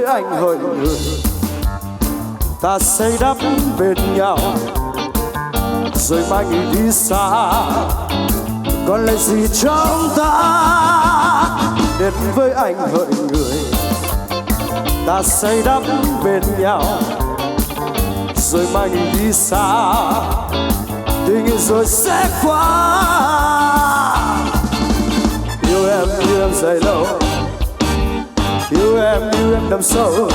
Anh hỡi người ta xây đắp bên nhau rồi mai người đi xa còn lại gì trong ta. Đến với anh hỡi người ta xây đắp bên nhau rồi mai người đi xa tình rồi sẽ qua. Yêu em dài lâu, yêu em đậm sâu.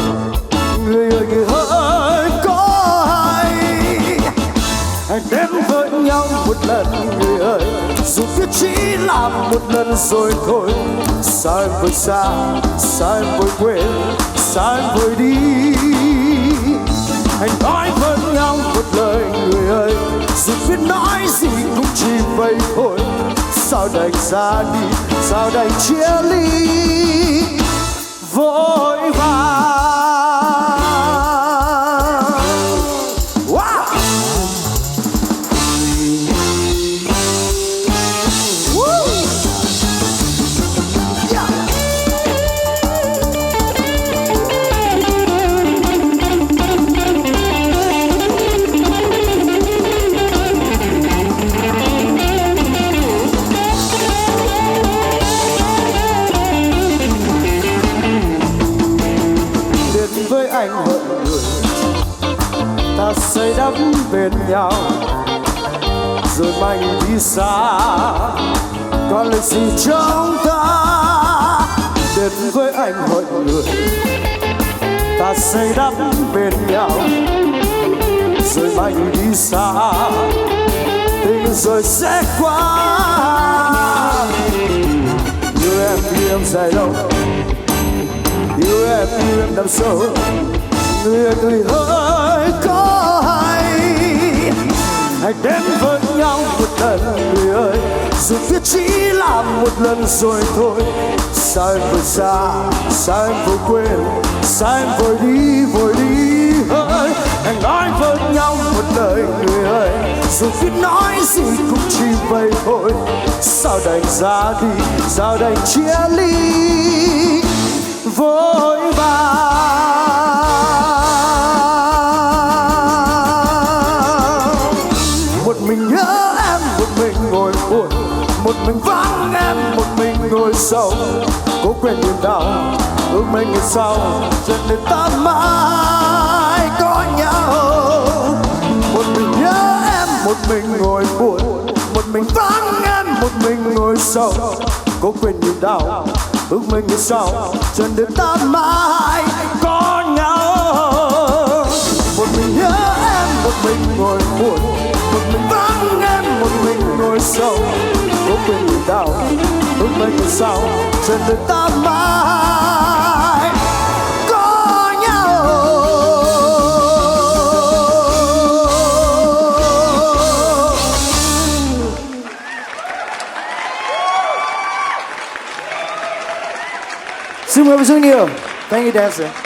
Người ơi người hỡi có hay hãy đến với nhau một lần người ơi, dù biết chỉ là một lần rồi thôi. Sao em vội xa, sao em vội quên, sao em vội đi. Hãy nói với nhau một lời người ơi, dù biết nói gì cũng chỉ vậy thôi. Sao đành ra đi, sao đành chia ly vội vàng. Wow. Woo. Yeah. Với anh hỡi người ta xây đắp bên nhau rồi mai đi xa còn lại gì trong ta. Đến với anh hỡi người ta xây đắp bên nhau rồi mai đi xa tình rồi sẽ qua. Yêu em dài lâu, yêu em đậm sâu. Người hỡi có hay hãy đến với nhau một lần người ơi, dù biết chỉ là một lần rồi thôi. Sao em vội xa, sao em vội quên, sao em vội đi hỡi. Hãy nói với nhau một lời người ơi, dù biết nói gì cũng chỉ vậy thôi. Sao đành ra đi, sao đành chia ly vội vàng. Một mình nhớ em, một mình ngồi buồn, một mình vắng em, một mình ngồi sầu. Cố quên niềm đau, ước mấy ngày sau chân để ta mãi có nhau. Một mình nhớ em, một mình ngồi buồn, một mình vắng em, một mình ngồi sầu. Cố quên niềm đau, ước mấy ngày sau chân để ta mãi có nhau. Một mình nhớ em, một mình ngồi buồn, một mình vắng em, một mình ngồi sầu. Cố quên niềm đau, ước mấy ngày sau chân để ta mãi có nhau. Xin mời bạn Dương Nhiều. Thank you, dancer.